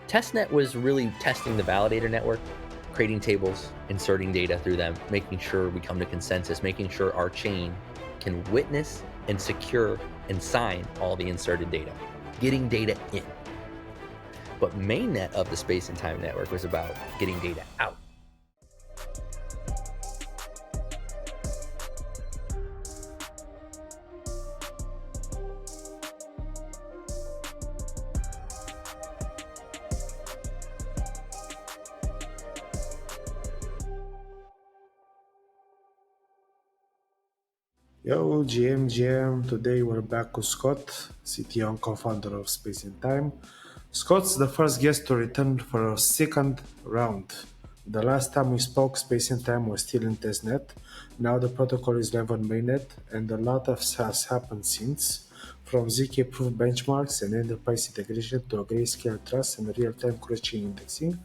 Testnet was really testing the validator network, creating tables, inserting data through them, making sure we come to consensus, making sure our chain can witness and secure and sign all the inserted data, getting data in. But Mainnet of the space and time network was about getting data out. Yo, GM. Today we're back with Scott, CTO and co-founder of Space and Time. Scott's the first guest to return for a second round. The last time we spoke, Space and Time was still in testnet. Now the protocol is live on Mainnet, and a lot has happened since. From ZK-proof benchmarks and enterprise integration to a Grayscale trust and real-time cross-chain indexing.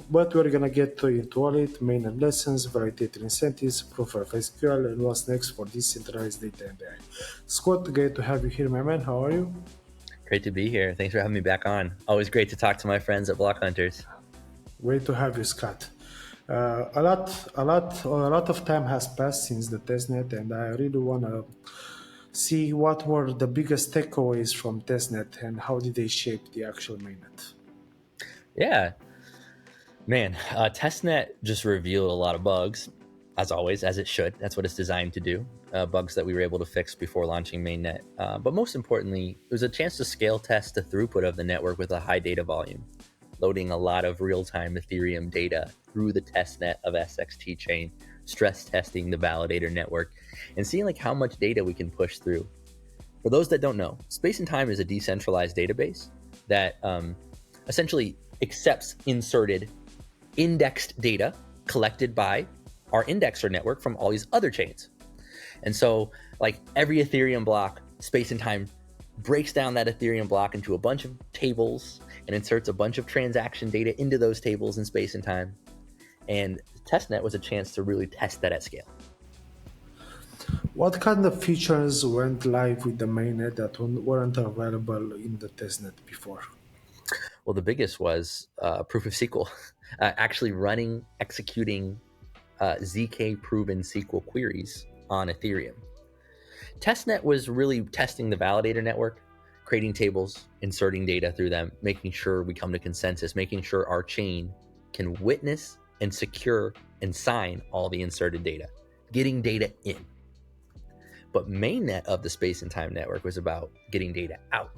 But we're gonna get into all it, mainnet lessons, validator incentives, proof of SQL, and what's next for decentralized data and AI. Scott, great to have you here, my man. How are you? Great to be here. Thanks for having me back on. Always great to talk to my friends at BlockHunters. Great to have you, Scott. A lot of time has passed since the testnet, and I really wanna see what were the biggest takeaways from testnet and how did they shape the actual mainnet. Yeah, man, testnet just revealed a lot of bugs, as always, as it should. That's what it's designed to do. Bugs that we were able to fix before launching Mainnet. But most importantly, it was a chance to scale test the throughput of the network with a high data volume, loading a lot of real-time Ethereum data through the testnet of SXT chain, stress testing the validator network, and seeing like how much data we can push through. For those that don't know, Space and Time is a decentralized database that essentially accepts inserted indexed data collected by our indexer network from all these other chains. And so like every Ethereum block, Space and Time breaks down that Ethereum block into a bunch of tables and inserts a bunch of transaction data into those tables in Space and Time. And testnet was a chance to really test that at scale. What kind of features went live with the mainnet that weren't available in the testnet before? Well, the biggest was proof of SQL, actually executing ZK proven SQL queries on Ethereum. Testnet was really testing the validator network, creating tables, inserting data through them, making sure we come to consensus, making sure our chain can witness and secure and sign all the inserted data, getting data in. But Mainnet of the space and time network was about getting data out.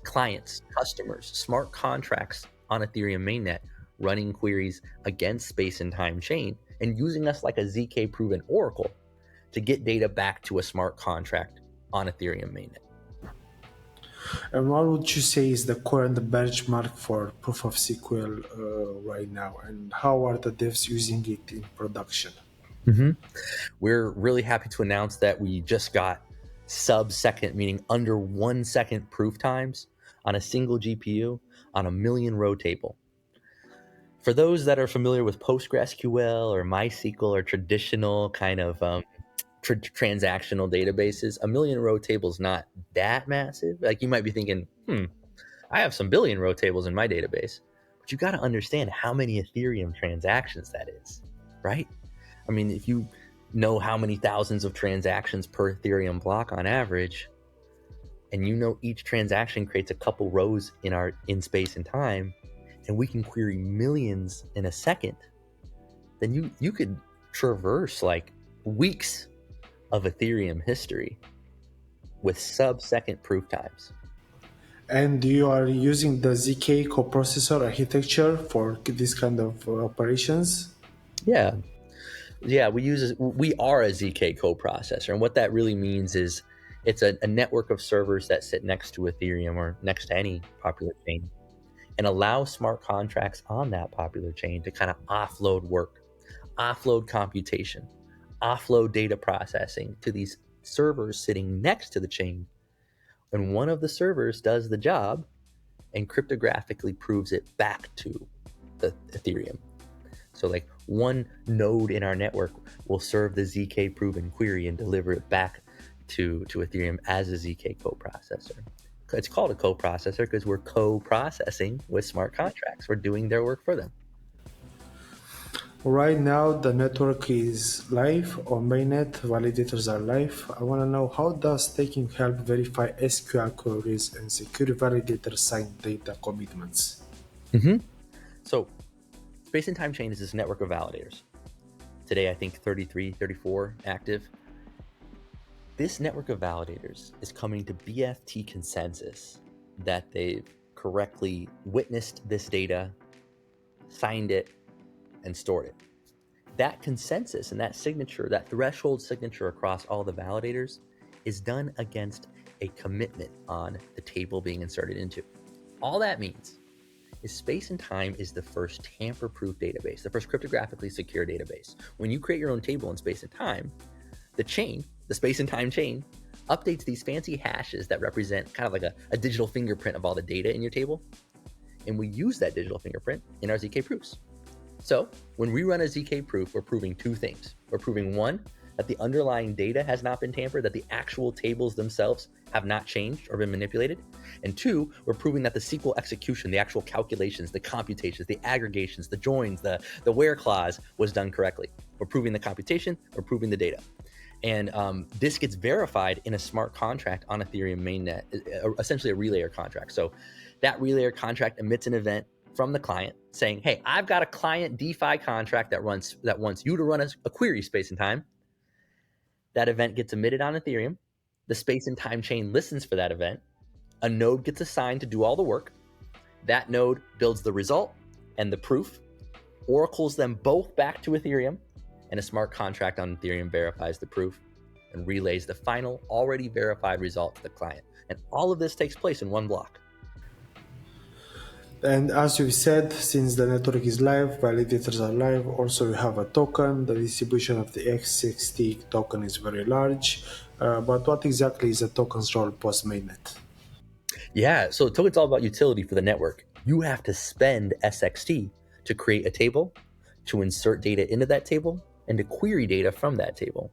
Clients, customers, smart contracts on Ethereum mainnet running queries against space and time chain and using us like a ZK proven oracle to get data back to a smart contract on Ethereum mainnet. And what would you say is the current benchmark for proof of SQL right now? And how are the devs using it in production? We're really happy to announce that we just got sub-second, meaning under 1 second proof times on a single GPU on a million row table. For those that are familiar with PostgreSQL or MySQL or traditional kind of transactional databases, a million row table is not that massive. Like you might be thinking, I have some billion row tables in my database, but you got to understand how many Ethereum transactions that is, right? I mean, if you know how many thousands of transactions per Ethereum block on average, and you know each transaction creates a couple rows in space and time, and we can query millions in a second, then you could traverse like weeks of Ethereum history with sub-second proof times. And you are using the ZK coprocessor architecture for this kind of operations? Yeah, we are a ZK coprocessor, and what that really means is it's a network of servers that sit next to Ethereum or next to any popular chain and allow smart contracts on that popular chain to kind of offload work, offload computation, offload data processing to these servers sitting next to the chain. And one of the servers does the job and cryptographically proves it back to the Ethereum. So like one node in our network will serve the ZK proven query and deliver it back to Ethereum as a ZK coprocessor. It's called a co-processor because we're co-processing with smart contracts. We're doing their work for them. Right now, the network is live on Mainnet. Validators are live. I want to know, how does staking help verify SQL queries and secure validator signed data commitments? So Space and Time Chain is this network of validators. Today, I think 33, 34 active. This network of validators is coming to BFT consensus that they've correctly witnessed this data, signed it, and stored it. That consensus and that signature, that threshold signature across all the validators, is done against a commitment on the table being inserted into. All that means is Space and Time is the first tamper-proof database, the first cryptographically secure database. When you create your own table in Space and Time, the chain, the Space and Time chain, updates these fancy hashes that represent kind of like a digital fingerprint of all the data in your table. And we use that digital fingerprint in our ZK proofs. So when we run a ZK proof, we're proving two things. We're proving, one, that the underlying data has not been tampered, that the actual tables themselves have not changed or been manipulated. And two, we're proving that the SQL execution, the actual calculations, the computations, the aggregations, the joins, the where clause was done correctly. We're proving the computation, we're proving the data. And this gets verified in a smart contract on Ethereum mainnet, essentially a relayer contract. So that relayer contract emits an event from the client saying, hey, I've got a client DeFi contract that wants you to run a query Space and Time. That event gets emitted on Ethereum. The Space and Time chain listens for that event. A node gets assigned to do all the work. That node builds the result and the proof, oracles them both back to Ethereum, and a smart contract on Ethereum verifies the proof and relays the final already verified result to the client. And all of this takes place in one block. And as you said, since the network is live, validators are live, also you have a token. The distribution of the X60 token is very large. But what exactly is a token's role post mainnet? Yeah, so token's all about utility for the network. You have to spend SXT to create a table, to insert data into that table, and to query data from that table.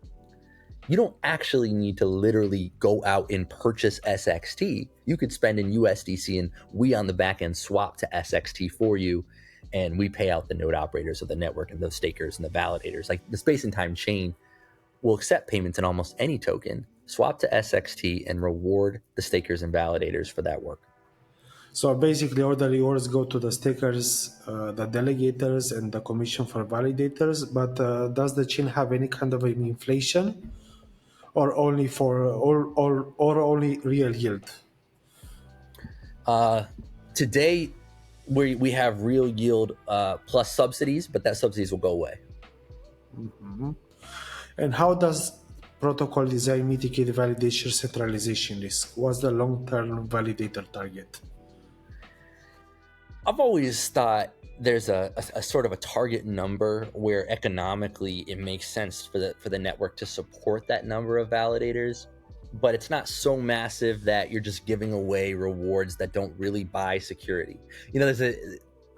You don't actually need to literally go out and purchase SXT. You could spend in USDC, and we on the back end swap to SXT for you, and we pay out the node operators of the network and the stakers and the validators. Like the Space and Time chain will accept payments in almost any token, swap to SXT, and reward the stakers and validators for that work. So basically, all the rewards go to the stakers, the delegators, and the commission for validators. But does the chain have any kind of an inflation, or only or only real yield? Today, we have real yield plus subsidies, but that subsidies will go away. And how does protocol design mitigate validation centralization risk? What's the long-term validator target? I've always thought there's a sort of a target number where economically it makes sense for the network to support that number of validators, but it's not so massive that you're just giving away rewards that don't really buy security. You know,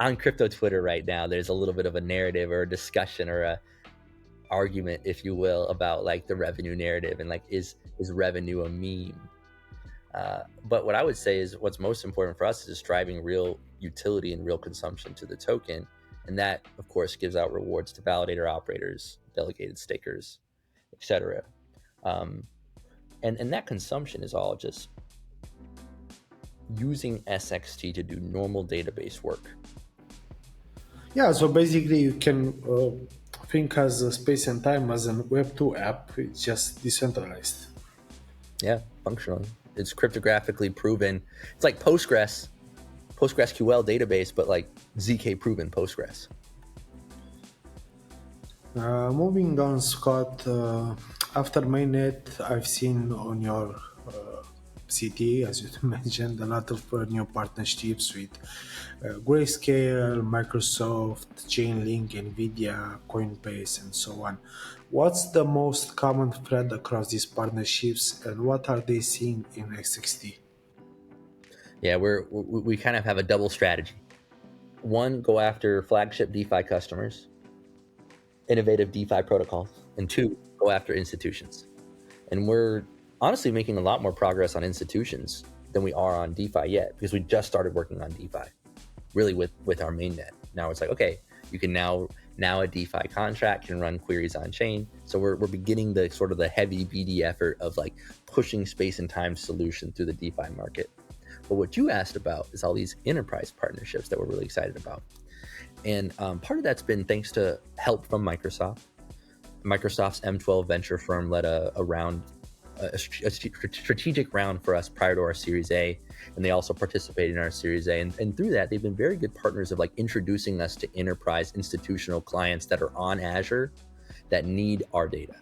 on crypto Twitter right now, there's a little bit of a narrative or a discussion or a argument, if you will, about like the revenue narrative and like is revenue a meme? But what I would say is what's most important for us is just driving real utility and real consumption to the token. And that, of course, gives out rewards to validator operators, delegated stakers, etc. And that consumption is all just using SXT to do normal database work. Yeah, so basically you can think as a Space and Time as a Web2 app. It's just decentralized. Yeah, functionally. It's cryptographically proven. It's like PostgreSQL database, but like ZK proven Postgres. Moving on, Scott, after Mainnet, I've seen on your CT, as you mentioned, a lot of new partnerships with Grayscale, Microsoft, Chainlink, Nvidia, Coinbase, and so on. What's the most common thread across these partnerships, and what are they seeing in X60? Yeah, we kind of have a double strategy. One, go after flagship DeFi customers, innovative DeFi protocols, and two, go after institutions. And we're honestly making a lot more progress on institutions than we are on DeFi yet, because we just started working on DeFi, really with our mainnet. Now it's like, okay, you can now a DeFi contract can run queries on chain. So we're beginning the sort of the heavy BD effort of like pushing space and time solution through the DeFi market. But what you asked about is all these enterprise partnerships that we're really excited about. And part of that's been thanks to help from Microsoft. Microsoft's M12 venture firm led a strategic round for us prior to our Series A, and they also participated in our Series A. And through that, they've been very good partners of like introducing us to enterprise institutional clients that are on Azure that need our data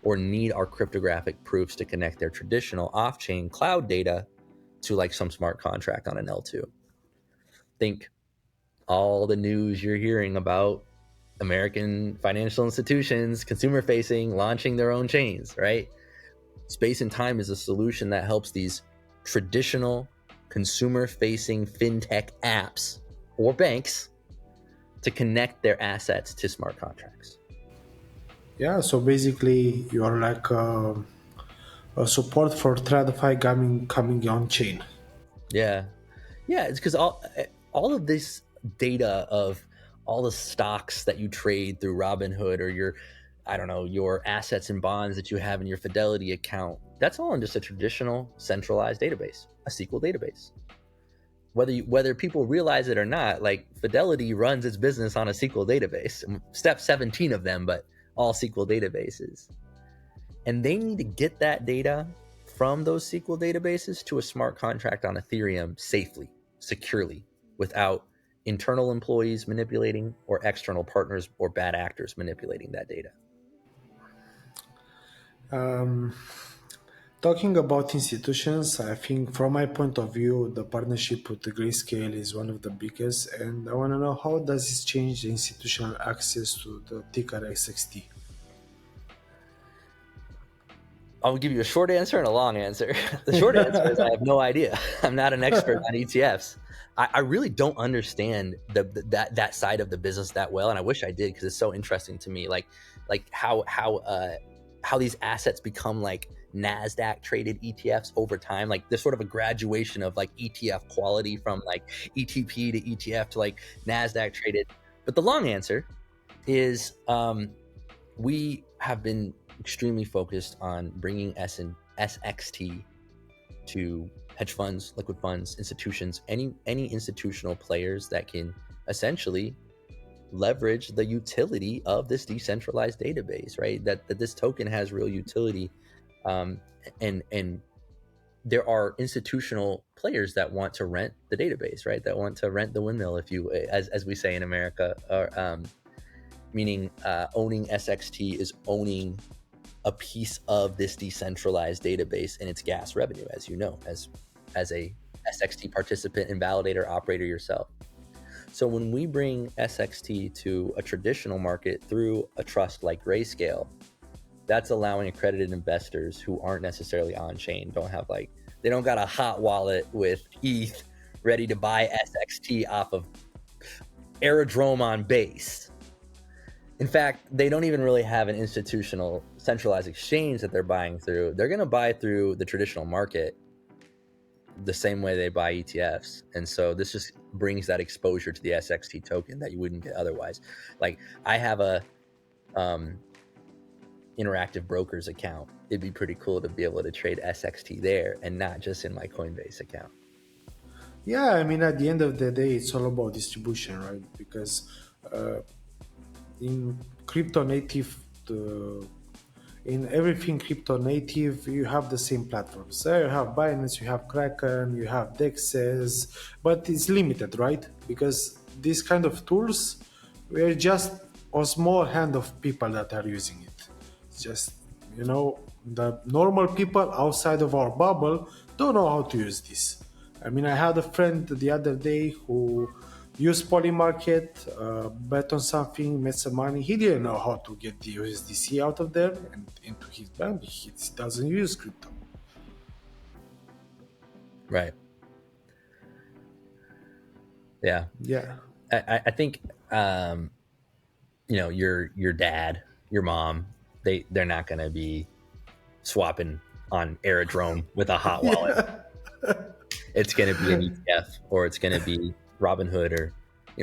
or need our cryptographic proofs to connect their traditional off-chain cloud data to like some smart contract on an L2. Think all the news you're hearing about American financial institutions, consumer facing, launching their own chains, right? Space and Time is a solution that helps these traditional consumer facing fintech apps or banks to connect their assets to smart contracts. Yeah, so basically you are like a support for TradFi coming on chain. Yeah. It's because all of this data of all the stocks that you trade through Robinhood or your assets and bonds that you have in your Fidelity account, that's all in just a traditional centralized database, a SQL database. Whether people realize it or not, like Fidelity runs its business on a SQL database, step 17 of them, but all SQL databases. And they need to get that data from those SQL databases to a smart contract on Ethereum safely, securely, without internal employees manipulating or external partners or bad actors manipulating that data. Talking about institutions, I think from my point of view, the partnership with the Grayscale is one of the biggest, and I want to know how does this change the institutional access to the ticker XXT? I'll give you a short answer and a long answer. The short answer is I have no idea. I'm not an expert on ETFs. I really don't understand that side of the business that well, and I wish I did because it's so interesting to me. Like how these assets become like NASDAQ traded ETFs over time. Like there's sort of a graduation of like ETF quality from like ETP to ETF to like NASDAQ traded. But the long answer is we have been extremely focused on bringing SXT to hedge funds, liquid funds, institutions, any institutional players that can essentially leverage the utility of this decentralized database, right? That this token has real utility, and there are institutional players that want to rent the database, right? That want to rent the windmill, as we say in America, or meaning owning SXT is owning a piece of this decentralized database and its gas revenue, as you know, as a SXT participant and validator operator yourself. So when we bring SXT to a traditional market through a trust like Grayscale, that's allowing accredited investors who aren't necessarily on chain, they don't got a hot wallet with ETH ready to buy SXT off of Aerodrome on Base. In fact, they don't even really have an institutional centralized exchange that they're buying through. They're going to buy through the traditional market the same way they buy ETFs. And so this just brings that exposure to the SXT token that you wouldn't get otherwise. Like I have a Interactive Brokers account. It'd be pretty cool to be able to trade SXT there and not just in my Coinbase account. Yeah, I mean, at the end of the day, it's all about distribution, right? Because in crypto native, in everything crypto native, you have the same platforms. So you have Binance, you have Kraken, you have Dexes, but it's limited, right? Because these kind of tools, we're just a small hand of people that are using it. It's just, the normal people outside of our bubble don't know how to use this. I mean, I had a friend the other day who used Polymarket, bet on something, made some money. He didn't know how to get the USDC out of there and into his bank. He doesn't use crypto. Right. Yeah. Yeah. I think your dad, your mom, they're not going to be swapping on Aerodrome with a hot wallet. It's going to be an ETF, or it's going to be Robinhood, or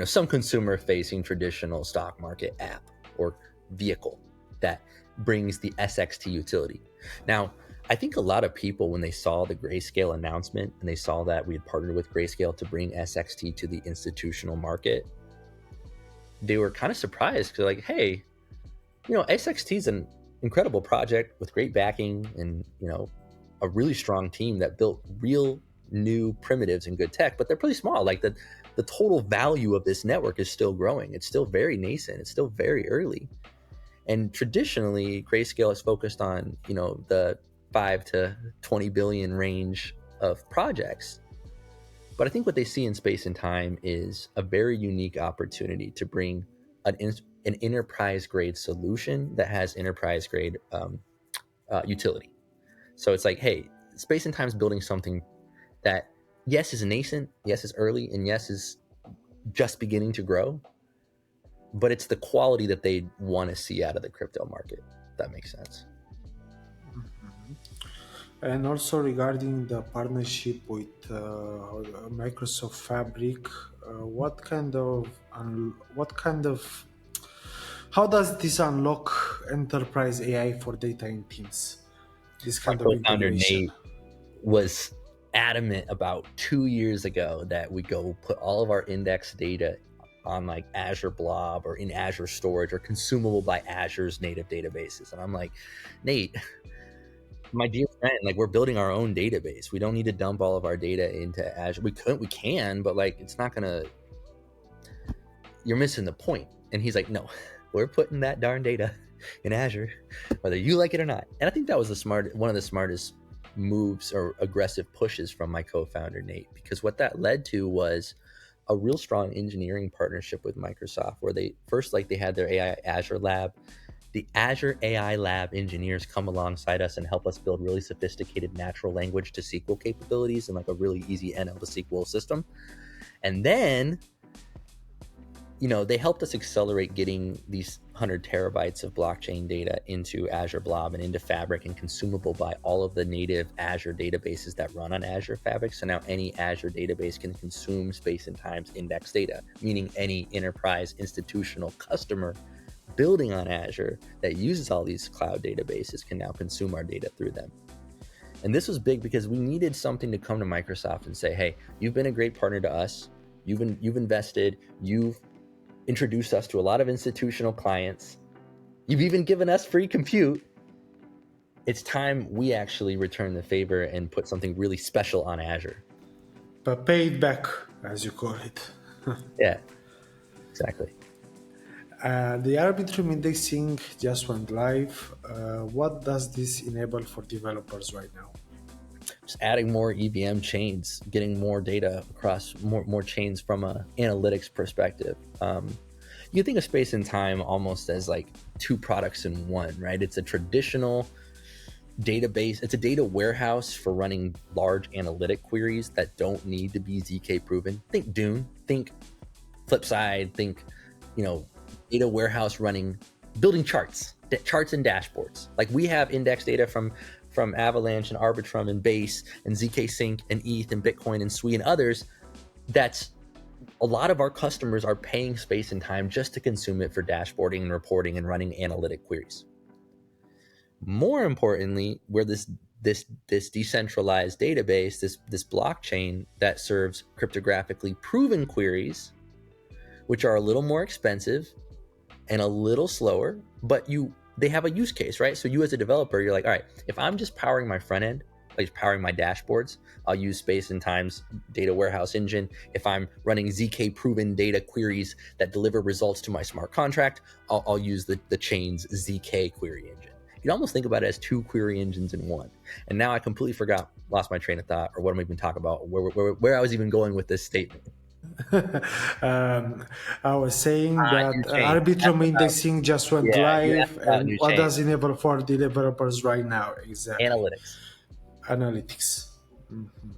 some consumer-facing traditional stock market app or vehicle that brings the SXT utility. Now, I think a lot of people, when they saw the Grayscale announcement and they saw that we had partnered with Grayscale to bring SXT to the institutional market, they were kind of surprised because, like, hey, SXT is an incredible project with great backing and a really strong team that built real new primitives and good tech, but they're pretty small. Like the total value of this network is still growing. It's still very nascent. It's still very early. And traditionally, Grayscale is focused on the 5 to 20 billion range of projects. But I think what they see in space and time is a very unique opportunity to bring an enterprise grade solution that has enterprise grade utility. So it's like, hey, space and time is building something that, yes, is nascent, yes, is early, and yes, is just beginning to grow, but it's the quality that they want to see out of the crypto market. If that makes sense. And also regarding the partnership with Microsoft Fabric, how does this unlock enterprise AI for data in teams? This My kind of co-founder integration. Nate was adamant about 2 years ago that we go put all of our index data on like Azure Blob or in Azure Storage or consumable by Azure's native databases. And I'm like, Nate, my dear friend, like, we're building our own database. We don't need to dump all of our data into Azure. We can, but like, it's not gonna, you're missing the point. And he's like, no, we're putting that darn data in Azure, whether you like it or not. And I think that was one of the smartest moves or aggressive pushes from my co-founder Nate, because what that led to was a real strong engineering partnership with Microsoft, where they had their AI Azure lab. The Azure AI lab engineers come alongside us and help us build really sophisticated natural language to SQL capabilities and like a really easy NL to SQL system. And then they helped us accelerate getting these 100 terabytes of blockchain data into Azure Blob and into Fabric and consumable by all of the native Azure databases that run on Azure Fabric. So now any Azure database can consume space and time's index data, meaning any enterprise institutional customer building on Azure that uses all these cloud databases can now consume our data through them. And this was big because we needed something to come to Microsoft and say, hey, you've been a great partner to us. You've invested, you've introduced us to a lot of institutional clients. You've even given us free compute. It's time we actually return the favor and put something really special on Azure. But pay it back, as you call it. Yeah, exactly. The Arbitrary indexing just went live. What does this enable for developers right now? Just adding more EVM chains, getting more data across more chains from an analytics perspective. You think of space and time almost as like two products in one, right? It's a traditional database. It's a data warehouse for running large analytic queries that don't need to be ZK proven. Think Dune, think Flipside, think, data warehouse building charts and dashboards. Like, we have index data from Avalanche and Arbitrum and Base and ZK Sync and ETH and Bitcoin and SWI and others. That's a lot of our customers are paying space and time just to consume it for dashboarding and reporting and running analytic queries. More importantly, where this decentralized database, this blockchain that serves cryptographically proven queries, which are a little more expensive and a little slower, but they have a use case, right? So you as a developer, you're like, all right, if I'm just powering my front end, like powering my dashboards, I'll use space and time's data warehouse engine. If I'm running ZK proven data queries that deliver results to my smart contract, I'll use the chain's ZK query engine. You can almost think about it as two query engines in one. And now I completely lost my train of thought, or what I'm even talking about, where I was even going with this statement. I was saying that Arbitrary indexing just went live, and what does it enable for developers right now? Exactly. Analytics. Mm-hmm.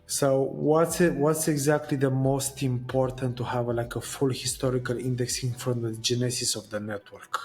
So what's exactly the most important to have a full historical indexing from the genesis of the network?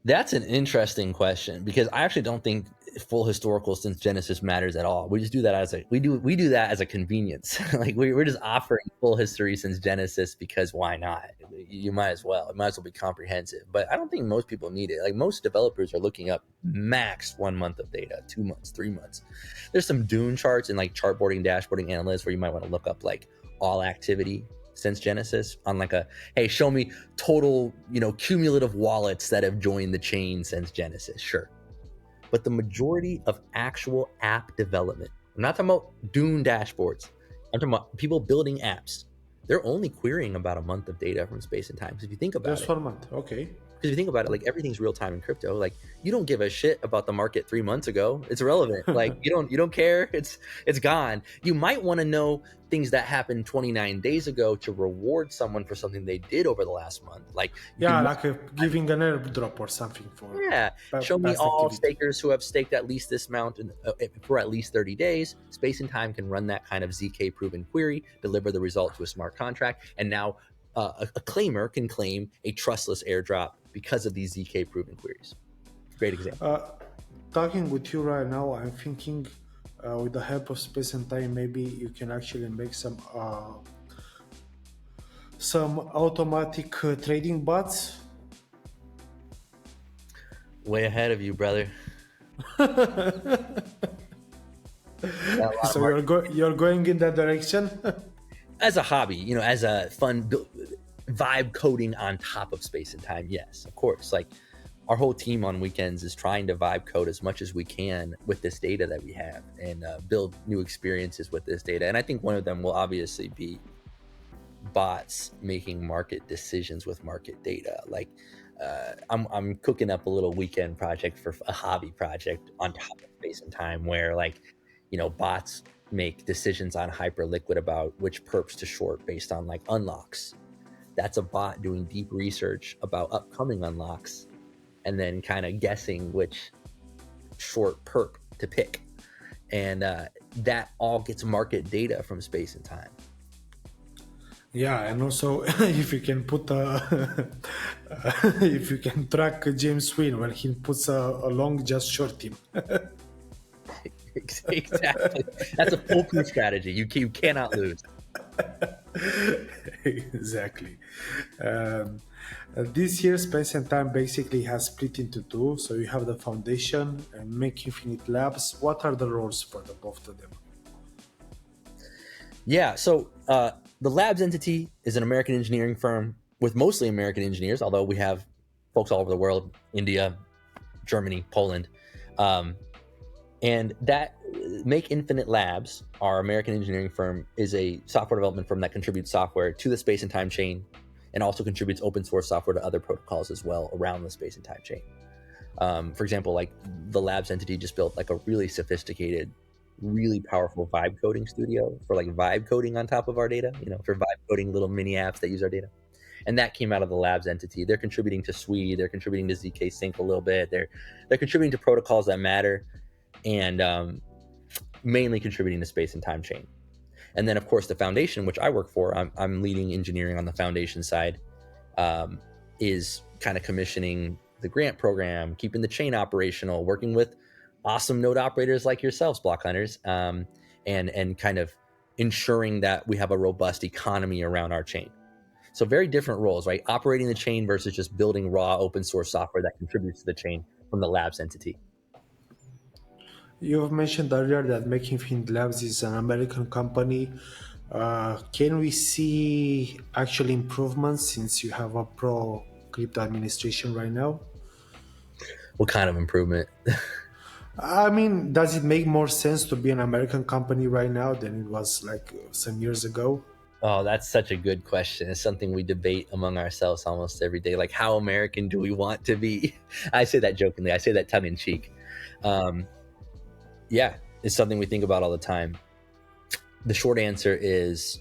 That's an interesting question, because I actually don't think full historical since Genesis matters at all. We just do that as we do that as a convenience. Like we're just offering full history since Genesis because why not? You might as well. It might as well be comprehensive. But I don't think most people need it. Like most developers are looking up max 1 month of data, 2 months, 3 months. There's some Dune charts and like chartboarding, dashboarding analysts where you might want to look up like all activity since Genesis on like a, hey, show me total, cumulative wallets that have joined the chain since Genesis. Sure. But the majority of actual app development, I'm not talking about Dune dashboards. I'm talking about people building apps. They're only querying about a month of data from space and time. So if you think about Just 1 month, okay. Because if you think about it, like everything's real time in crypto. Like you don't give a shit about the market 3 months ago. It's irrelevant. Like you don't care. It's gone. You might want to know things that happened 29 days ago to reward someone for something they did over the last month. Like giving an airdrop or something for show me all activity. stakers who have staked at least this amount for at least 30 days. Space and Time can run that kind of ZK proven query, deliver the result to a smart contract, and now a claimer can claim a trustless airdrop because of these ZK proven queries. Great example. Talking with you right now, I'm thinking with the help of Space and Time, maybe you can actually make some automatic trading bots. Way ahead of you, brother. So you're going in that direction? As a hobby, as a fun vibe coding on top of Space and Time, yes, of course. Like our whole team on weekends is trying to vibe code as much as we can with this data that we have and build new experiences with this data. And I think one of them will obviously be bots making market decisions with market data. Like I'm cooking up a little weekend project for a hobby project on top of Space and Time where bots make decisions on Hyperliquid about which perps to short based on like unlocks. That's a bot doing deep research about upcoming unlocks and then kind of guessing which short perp to pick. And that all gets market data from Space and Time. Yeah, and also if you can put if you can track James Wynn when he puts a long, just short him. Exactly. That's a foolproof strategy. You cannot lose. Exactly. This year, Space and Time basically has split into two. So you have the Foundation and Make Infinite Labs. What are the roles for the both of them? Yeah, so the labs entity is an American engineering firm with mostly American engineers, although we have folks all over the world, India, Germany, Poland. And that Make Infinite Labs, our American engineering firm, is a software development firm that contributes software to the Space and Time chain and also contributes open source software to other protocols as well around the Space and Time chain. For example, like the labs entity just built like a really sophisticated, really powerful vibe coding studio for like vibe coding on top of our data, for vibe coding little mini apps that use our data. And that came out of the labs entity. They're contributing to SWE, they're contributing to ZK Sync a little bit. They're contributing to protocols that matter and mainly contributing to Space and Time chain. And then of course the foundation, which I work for, I'm leading engineering on the foundation side, is kind of commissioning the grant program, keeping the chain operational, working with awesome node operators like yourselves, BlockHunters, and kind of ensuring that we have a robust economy around our chain. So very different roles, right? Operating the chain versus just building raw open source software that contributes to the chain from the labs entity. You've mentioned earlier that Make Infinite Labs is an American company. Can we see actual improvements since you have a pro crypto administration right now? What kind of improvement? I mean, does it make more sense to be an American company right now than it was like some years ago? Oh, that's such a good question. It's something we debate among ourselves almost every day. Like, how American do we want to be? I say that jokingly. I say that tongue in cheek. Yeah, it's something we think about all the time. The short answer is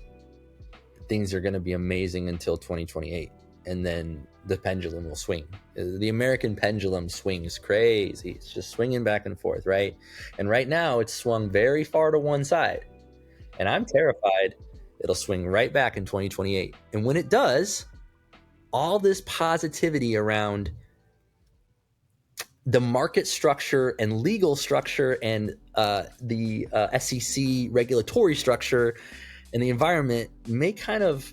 things are going to be amazing until 2028. And then the pendulum will swing. The American pendulum swings crazy. It's just swinging back and forth, right? And right now it's swung very far to one side. And I'm terrified it'll swing right back in 2028. And when it does, all this positivity around the market structure and legal structure and the SEC regulatory structure and the environment may kind of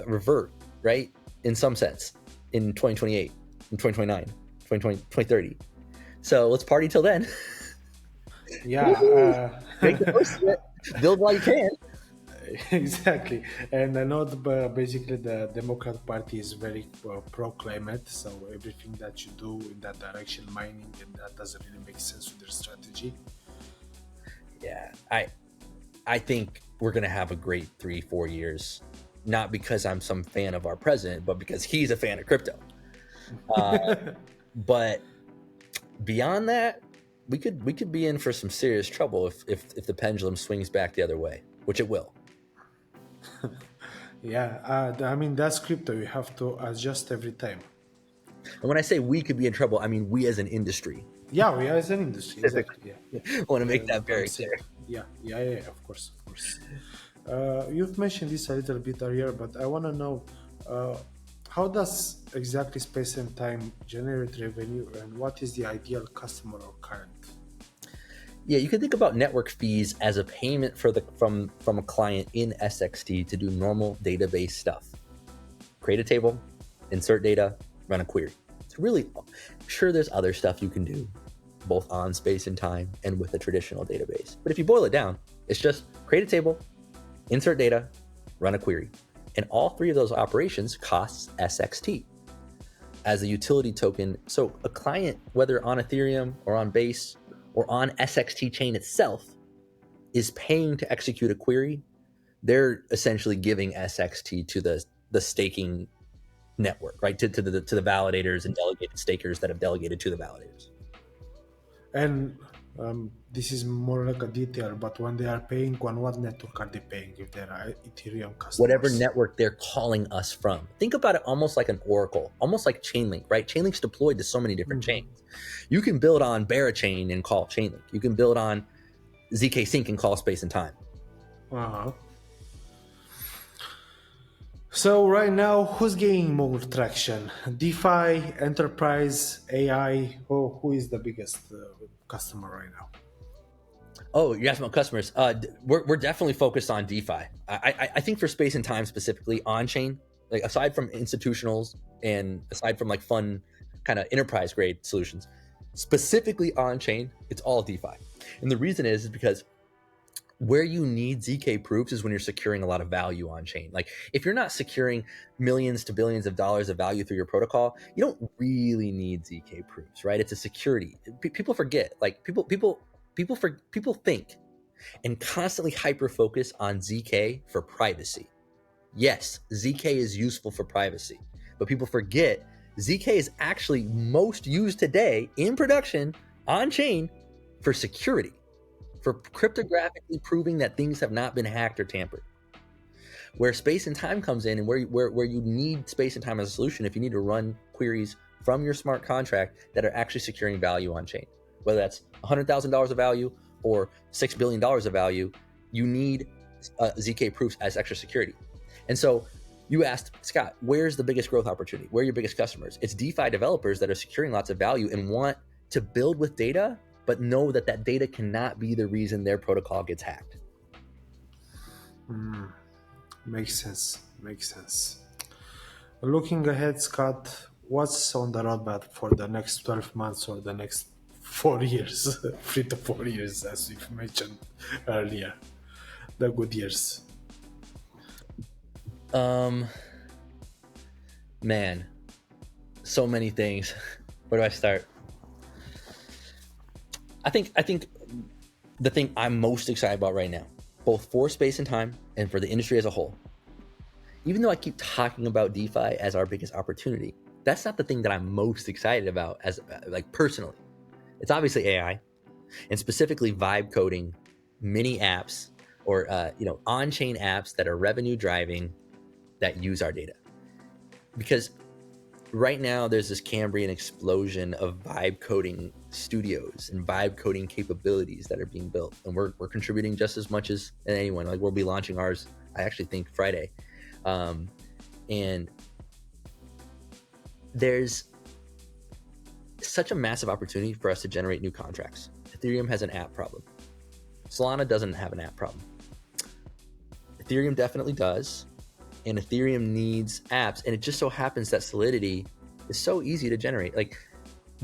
revert, right? In some sense, in 2028, in 2029, 2020, 2030. So let's party till then. Yeah. Make the most of it. Build while you can. Exactly. And I know basically the Democrat Party is very pro climate, so everything that you do in that direction, mining, and that doesn't really make sense with their strategy. Yeah, I think we're gonna have a great 3-4 years, not because I'm some fan of our president, but because he's a fan of crypto. But beyond that, we could be in for some serious trouble if the pendulum swings back the other way, which it will. Yeah, I mean that's crypto. You have to adjust every time. And when I say we could be in trouble, I mean we as an industry. Yeah, we are as an industry, exactly. Yeah, I want to make that what I'm very saying. clear. Yeah, of course, of course. You've mentioned this a little bit earlier, but I want to know how does exactly space and time generate revenue, and what is the ideal customer or client? Yeah, you can think about network fees as a payment from a client in SXT to do normal database stuff. Create a table, insert data, run a query. It's really, sure, there's other stuff you can do, both on space and time and with a traditional database. But if you boil it down, it's just create a table, insert data, run a query. And all three of those operations costs SXT as a utility token. So a client, whether on Ethereum or on Base or on SXT chain itself, is paying to execute a query. They're essentially giving SXT to the staking network, right? To the validators and delegated stakers that have delegated to the validators. And this is more like a detail, but when they are paying, on what network are they paying if they're Ethereum customers? Whatever network they're calling us from. Think about it almost like an oracle, almost like Chainlink, right? Chainlink's deployed to so many different chains. You can build on Berachain and call Chainlink. You can build on ZK Sync and call space and time. Uh-huh. So right now, who's gaining more traction? DeFi, enterprise, AI? Who is the biggest customer right now? Oh, you're asking about customers. We're definitely focused on DeFi. I think for space and time specifically, Onchain, like aside from institutionals and aside from like fun kind of enterprise grade solutions, specifically Onchain, it's all DeFi. And the reason is because where you need ZK proofs is when you're securing a lot of value on chain. Like if you're not securing millions to billions of dollars of value through your protocol, you don't really need ZK proofs, right? It's a security. People forget, like people think and constantly hyper focus on ZK for privacy. Yes, ZK is useful for privacy, but people forget ZK is actually most used today in production on chain for security, for cryptographically proving that things have not been hacked or tampered. Where space and time comes in, and where you need space and time as a solution, if you need to run queries from your smart contract that are actually securing value on chain, whether that's $100,000 of value or $6 billion of value, you need ZK proofs as extra security. And so you asked, Scott, where's the biggest growth opportunity? Where are your biggest customers? It's DeFi developers that are securing lots of value and want to build with data, but know that that data cannot be the reason their protocol gets hacked. Makes sense. Looking ahead, Scott, what's on the roadmap for the next 12 months or the next 4 years, 3 to 4 years, as we've mentioned earlier, the good years? Man, so many things. Where do I start? I think the thing I'm most excited about right now, both for space and time and for the industry as a whole, even though I keep talking about DeFi as our biggest opportunity, that's not the thing that I'm most excited about as like personally. It's obviously AI, and specifically vibe coding mini apps or on-chain apps that are revenue driving that use our data. Because right now there's this Cambrian explosion of vibe coding studios and vibe coding capabilities that are being built, and we're contributing just as much as anyone. Like we'll be launching ours, I actually think Friday, and there's such a massive opportunity for us to generate new contracts. Ethereum has an app problem. Solana doesn't have an app problem. Ethereum definitely does, and Ethereum needs apps, and it just so happens that Solidity is so easy to generate. Like,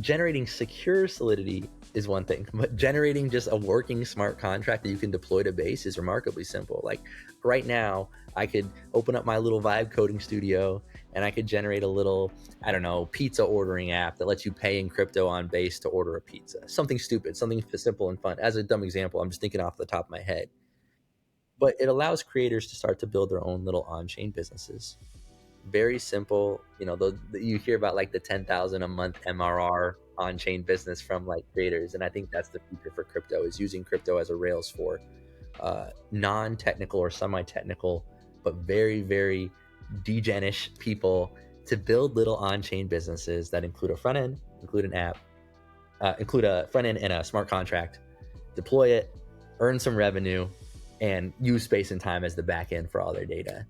generating secure Solidity is one thing, but generating just a working smart contract that you can deploy to Base is remarkably simple. Like, right now, I could open up my little Vibe coding studio and I could generate a little, I don't know, pizza ordering app that lets you pay in crypto on Base to order a pizza. Something stupid, something simple and fun. As a dumb example, I'm just thinking off the top of my head. But it allows creators to start to build their own little on-chain businesses. Very simple. You know, you hear about like the 10,000 a month MRR on-chain business from like creators, and I think that's the future for crypto, is using crypto as a rails for non-technical or semi-technical, but very, very degen-ish people to build little on-chain businesses that include a front end, include an app, include a front end and a smart contract, deploy it, earn some revenue, and use space and time as the back end for all their data.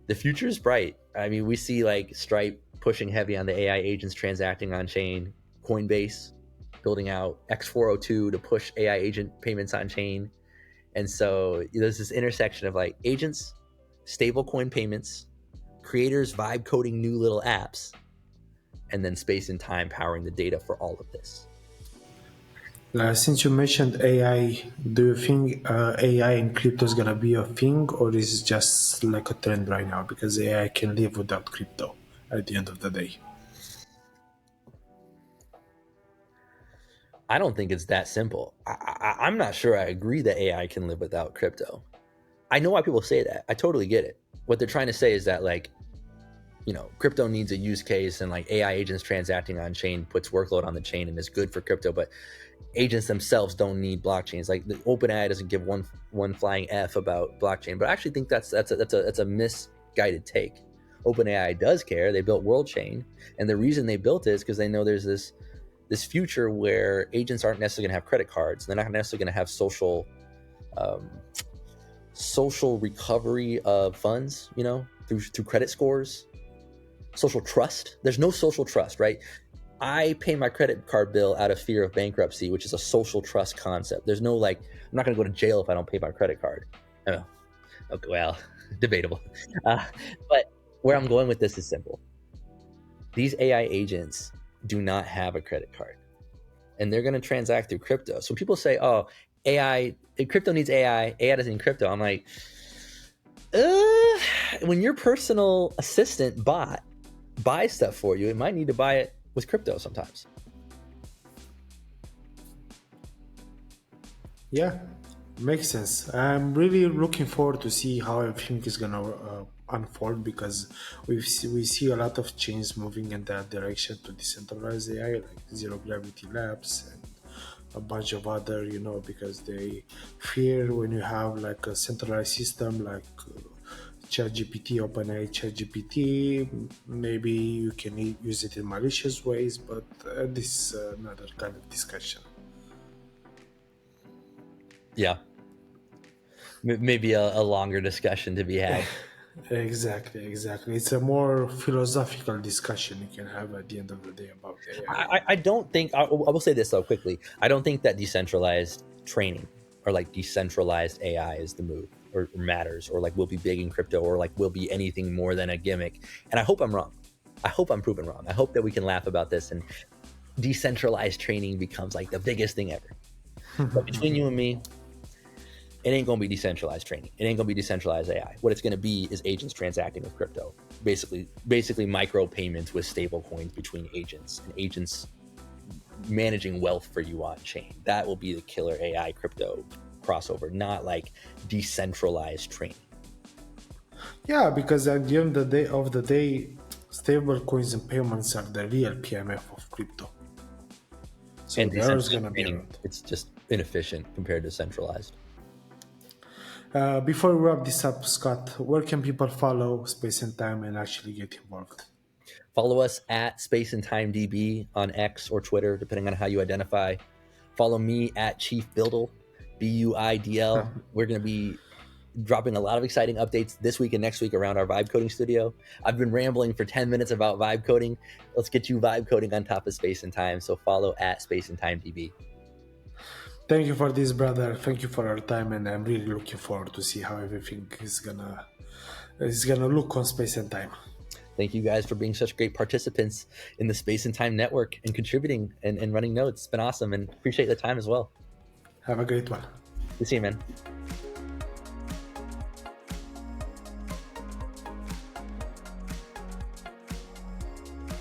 The future is bright. I mean, we see like Stripe pushing heavy on the AI agents transacting on chain, Coinbase building out X402 to push AI agent payments on chain. And so there's this intersection of like agents, stablecoin payments, creators vibe coding new little apps, and then space and time powering the data for all of this. Since you mentioned AI, do you think AI in crypto is gonna be a thing, or is it just like a trend right now? Because AI can live without crypto at the end of the day. I don't think it's that simple. I'm not sure I agree that AI can live without crypto. I know why people say that. I totally get it. What they're trying to say is that, like, you know, crypto needs a use case, and like AI agents transacting on chain puts workload on the chain and is good for crypto, but agents themselves don't need blockchains. Like, the OpenAI doesn't give one flying F about blockchain, but I actually think that's a misguided take. OpenAI does care. They built WorldChain, and the reason they built it is because they know there's this future where agents aren't necessarily going to have credit cards. They're not necessarily going to have social recovery of funds, you know, through credit scores, social trust. There's no social trust, right? I pay my credit card bill out of fear of bankruptcy, which is a social trust concept. There's no like, I'm not going to go to jail if I don't pay my credit card. Oh, okay, well, debatable. But where I'm going with this is simple. These AI agents do not have a credit card, and they're going to transact through crypto. So people say, oh, crypto needs AI doesn't need crypto. I'm like, when your personal assistant bot buys stuff for you, it might need to buy it with crypto sometimes. Yeah, makes sense. I'm really looking forward to see how everything is gonna unfold, because we see a lot of chains moving in that direction to decentralize AI, like Zero Gravity Labs and a bunch of other, because they fear when you have like a centralized system like ChatGPT, OpenAI ChatGPT, maybe you can use it in malicious ways, but this is another kind of discussion. Yeah, maybe a longer discussion to be had. Exactly. It's a more philosophical discussion you can have at the end of the day about AI. I don't think, I will say this though quickly, I don't think that decentralized training or like decentralized AI is the move or matters, or like will be big in crypto, or like will be anything more than a gimmick. And I hope I'm wrong. I hope I'm proven wrong. I hope that we can laugh about this and decentralized training becomes like the biggest thing ever. But between you and me, it ain't gonna be decentralized training. It ain't gonna be decentralized AI. What it's gonna be is agents transacting with crypto. Basically micro payments with stable coins between agents, and agents managing wealth for you on chain. That will be the killer AI crypto crossover, not like decentralized training. Yeah, because at the end of the day, stable coins and payments are the real PMF of crypto. So And there's gonna decentralized be training, it's just inefficient compared to centralized. Before we wrap this up, Scott, where can people follow Space and Time and actually get involved? Follow us at Space and Time DB on X or Twitter, depending on how you identify. Follow me at Chief Buidl, Buidl. We're going to be dropping a lot of exciting updates this week and next week around our vibe coding studio. I've been rambling for 10 minutes about vibe coding. Let's get you vibe coding on top of Space and Time. So follow at Space and Time DB. Thank you for this, brother. Thank you for our time, and I'm really looking forward to see how everything is gonna look on Space and Time. Thank you guys for being such great participants in the Space and Time network and contributing and running nodes. It's been awesome, and appreciate the time as well. Have a great one. See you, man.